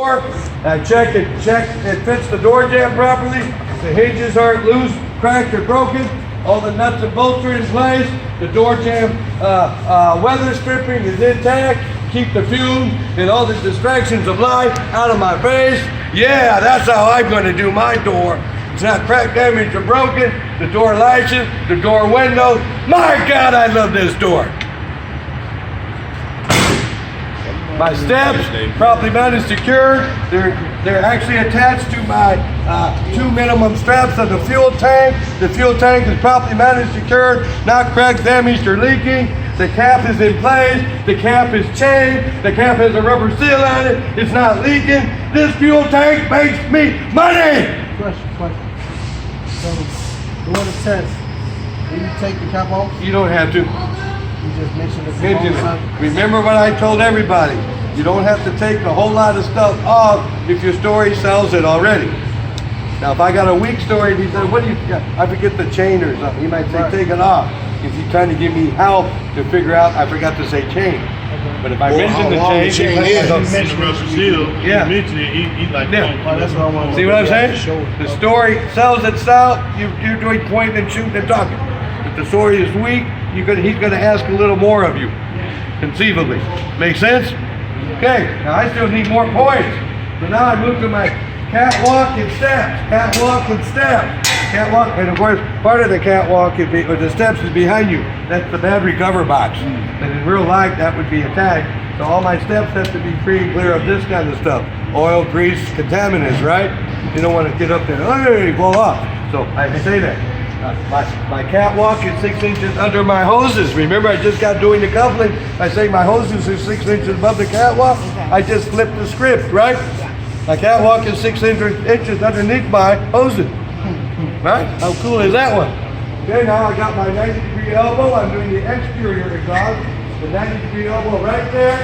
I check it fits the door jamb properly, the hinges aren't loose, cracked or broken, all the nuts and bolts are in place, the door jamb weather stripping is intact, keep the fume and all the distractions of life out of my face. Yeah, that's how I'm going to do my door. It's not cracked, damaged, or broken. The door latches, the door windows. My God, I love this door. My steps, properly mounted, secured. They're actually attached to my 2 minimum straps of the fuel tank. The fuel tank is properly mounted, secured, not cracked, damaged, or leaking. The cap is in place. The cap is chained. The cap has a rubber seal on it. It's not leaking. This fuel tank makes me money. Question. So, doing the test, do you take the cap off? You don't have to. You just mentioned the Remember what I told everybody. You don't have to take a whole lot of stuff off if your story sells it already. Now, if I got a weak story and he said, what do you got? I forget the chain or something. He might say, take it off. If you're trying to give me help to figure out, I forgot to say chain. But if I mention the chain, yeah. He mentioned it, he like, that's what I want to see what I'm saying? The story sells itself, you're doing pointing and shooting and talking. If the story is weak, he's going to ask a little more of you, conceivably. Make sense? Okay, now I still need more points. So now I move to my catwalk and steps. Catwalk and steps. Catwalk, and of course, part of the catwalk or the steps is behind you. That's the battery cover box. And in real life, that would be a tag. So all my steps have to be free and clear of this kind of stuff. Oil, grease, contaminants, right? You don't want to get up there, hey, blow off. So I say that. My catwalk is 6 inches under my hoses. Remember, I just got doing the coupling. I say my hoses are 6 inches above the catwalk. I just flipped the script, right? My catwalk is 6 inches underneath my hoses. Right? How cool is that one? Okay, now I got my 90-degree elbow. I'm doing the exterior exhaust. The 90-degree elbow right there.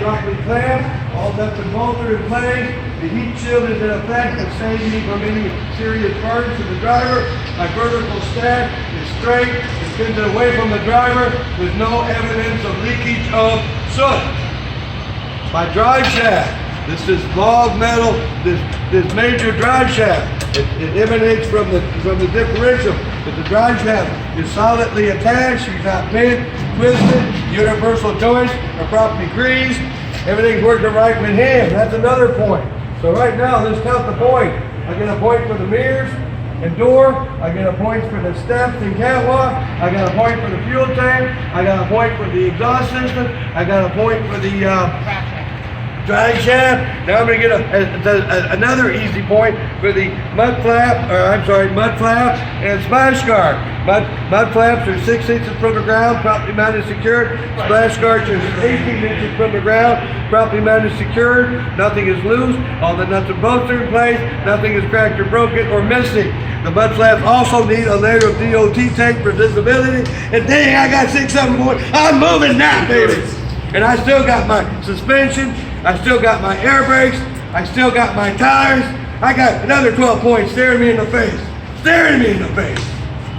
Properly clamped. All nuts and bolts are in place. The heat shield is in effect and saves me from any serious burns to the driver. My vertical stack is straight. It pins it away from the driver. There's no evidence of leakage of soot. My drive shaft. This is bald metal. This major drive shaft. It emanates from the differential. But the drive shaft is solidly attached. She's not bent, twisted. Universal joints are properly greased. Everything's working right with him. That's another point. So right now, let's count the points. I get a point for the mirrors and door. I get a point for the steps and catwalk. I got a point for the fuel tank. I got a point for the exhaust system. I got a point for the drive shaft. Now I'm going to get another easy point for the mud flap and splash guard. Mud flaps are 6 inches from the ground, properly mounted, secured. Splash guards are 18 inches from the ground, properly mounted, secured. Nothing is loose. All the nuts and bolts are in place. Nothing is cracked or broken or missing. The mud flaps also need a layer of DOT tape for visibility. And dang, I got 6-7 points. I'm moving now, baby. And I still got my suspension. I still got my air brakes. I still got my tires. I got another 12 points staring me in the face. Staring me in the face.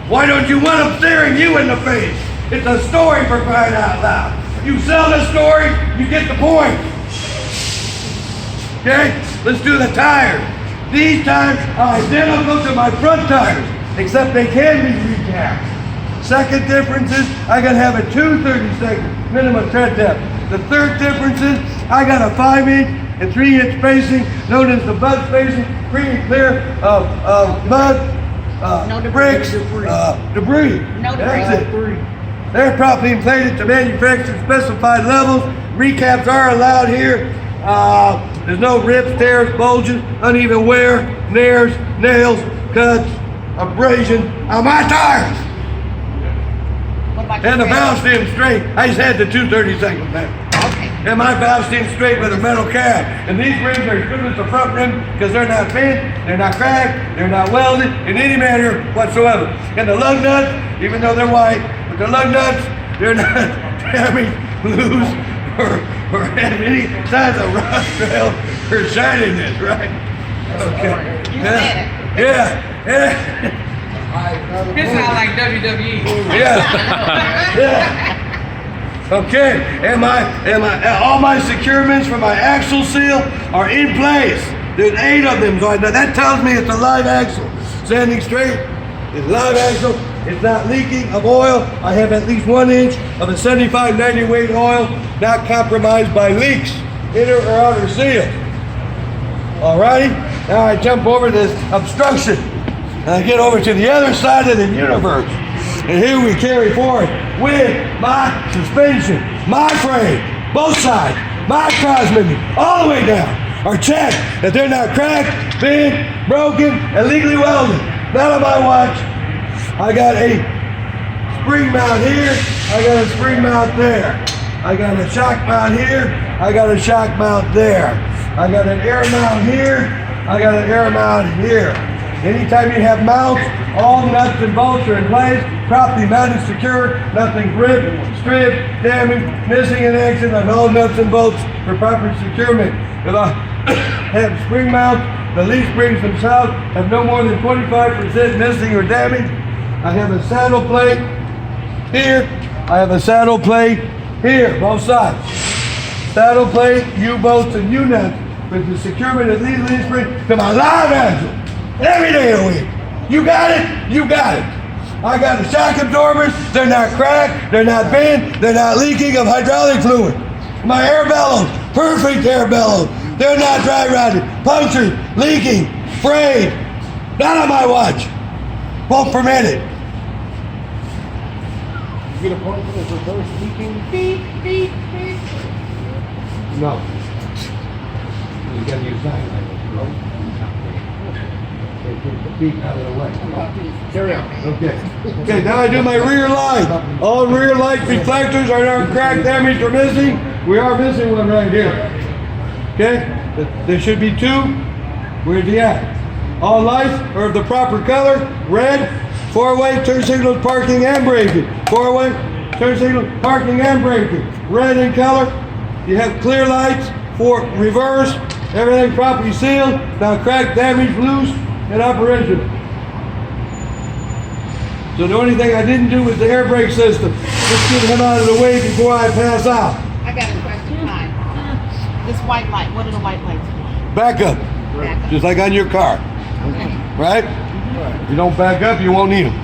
Why don't you want them staring you in the face? It's a story, for crying out loud. You sell the story, you get the point. Okay? Let's do the tires. These tires are identical to my front tires, except they can be recapped. Second difference is I gotta have a 2/32 minimum tread depth. The third difference is I got a 5-inch and 3-inch spacing, known as the mud spacing, free and clear of mud, bricks, debris. No debris. That's it. They're properly inflated to manufacturer specified levels. Recaps are allowed here. There's no rips, tears, bulges, uneven wear, nares, nails, cuts, abrasion on my tires. And the valve stem straight. I just had the 2/32 back. Okay. And my valve stem straight with a metal cap. And these rims are as good as the front rim because they're not bent, they're not cracked, they're not welded in any manner whatsoever. And the lug nuts, even though they're white, but the lug nuts, they're not damaged, loose, or have any signs of rust, trail, or shininess, right? Okay. You said it. Yeah. This sounds like WWE. Yeah. Okay, all my securements for my axle seal are in place. There's 8 of them, so that tells me it's a live axle. Standing straight, it's live axle. It's not leaking of oil. I have at least 1 inch of a 75, 90 weight oil, not compromised by leaks, inner or outer seal. Alrighty, now I jump over this obstruction, and I get over to the other side of the universe. And here we carry forward with my suspension, my frame, both sides, my transmission, all the way down, are checked that they're not cracked, bent, broken, illegally welded. None of my watch. I got a spring mount here, I got a spring mount there. I got a shock mount here, I got a shock mount there. I got an air mount here, I got an air mount here. Anytime you have mounts, all nuts and bolts are in place, properly mounted, secure, nothing ripped, stripped, damaged, missing in action on all nuts and bolts for proper securement. If I have spring mounts, the leaf springs themselves have no more than 25% missing or damaged. I have a saddle plate here, I have a saddle plate here, both sides. Saddle plate, U-bolts, and U-nuts with the securement of these leaf springs to my live axle. Every day of the week. You got it? You got it. I got the shock absorbers. They're not cracked. They're not bent. They're not leaking of hydraulic fluid. My air bellows, perfect air bellows. They're not dry rotted, punctured, leaking, frayed. Not on my watch. Won't permit it. You get a point for this reverse leaking? Beep, beep, beep. No. You gotta use that. Get the beak out of the way. Carry on. Okay. Okay, now I do my rear light. All rear light reflectors are not cracked, damaged, or missing. We are missing one right here. Okay? There should be 2. Where's the at? All lights are of the proper color. Red, 4-way, turn signals, parking, and braking. 4-way, turn signals, parking, and braking. Red in color. You have clear lights for reverse. Everything properly sealed, not cracked, damaged, loose, and operational. So the only thing I didn't do was the air brake system. Let's get him out of the way before I pass out. I got a question. Hi. This white light, what are the white lights for? Back up. Just like on your car. Okay. Right? If you don't back up, you won't need them.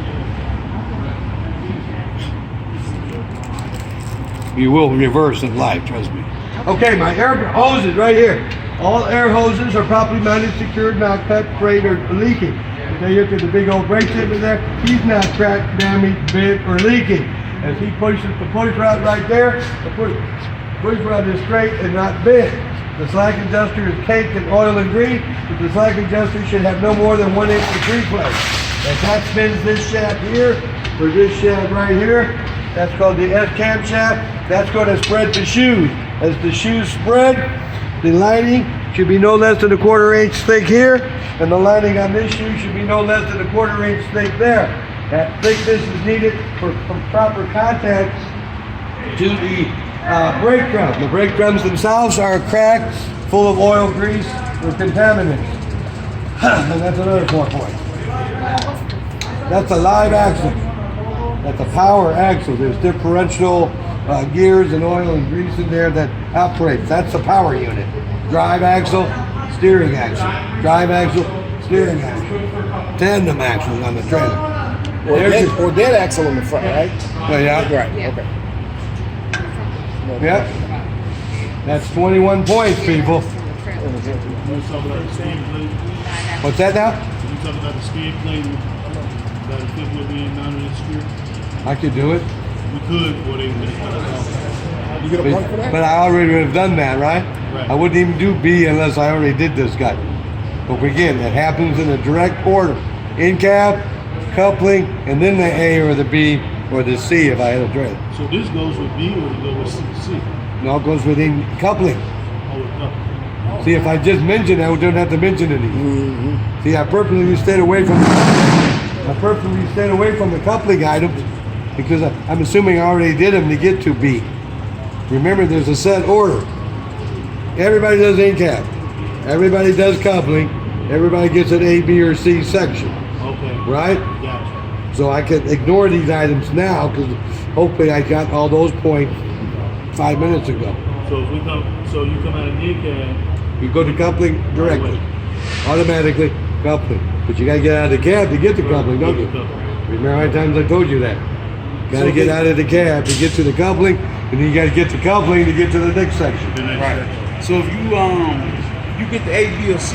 You will reverse in life, trust me. Okay, my air hoses right here. All air hoses are properly mounted, secured, not cut, frayed, or leaking. Okay, you look at the big old brake tip there. He's not cracked, damaged, bent, or leaking. As he pushes the push rod right there, the push rod is straight and not bent. The slack adjuster is caked in oil and grease, but the slack adjuster should have no more than 1 inch of free play. As that spins this shaft here, or this shaft right here, that's called the S-cam shaft. That's going to spread the shoes. As the shoes spread, the lining should be no less than a 1/4 inch thick here, and the lining on this shoe should be no less than a 1/4 inch thick there. That thickness is needed for proper contact to the brake drum. The brake drums themselves are cracked, full of oil, grease, or contaminants. And that's another 4 points. That's a live axle. That's a power axle. There's differential gears and oil and grease in there that operates. That's the power unit. Drive axle, steering axle. Drive axle, steering axle. Tandem axles on the trailer. Or dead axle in the front, right? Oh, yeah? Right, Yeah. okay. Yep. That's 21 points, people. You talking about the skin plate? What's that now? You talking about the skin plate? About the fifth wheel being mounted in secure? I could do it. We could, but they would. You get a point for that? But I already would have done that, right? Right. I wouldn't even do B unless I already did this guy. But again, it happens in a direct order. In cab, coupling, and then the A or the B or the C if I had a dread. So this goes with B or it goes with C? No, it goes within coupling. Oh, it's up. See, if I just mentioned that, we don't have to mention anything. See, I purposely stayed away from the coupling items because I'm assuming I already did them to get to B. Remember, there's a set order. Everybody does in-cab. Everybody does coupling. Everybody gets an A, B, or C section, Okay. right? Gotcha. So I can ignore these items now because hopefully I got all those points 5 minutes ago. So if we come, so you come out of near cab, You go to coupling directly. Automatically, coupling. But you gotta get out of the cab to get to coupling, don't you? Remember how many times I told you that? Gotta get out of the cab to get to the coupling, and then you gotta get to coupling to get to the next section. the next Right. section. So if you get the A, B, or C,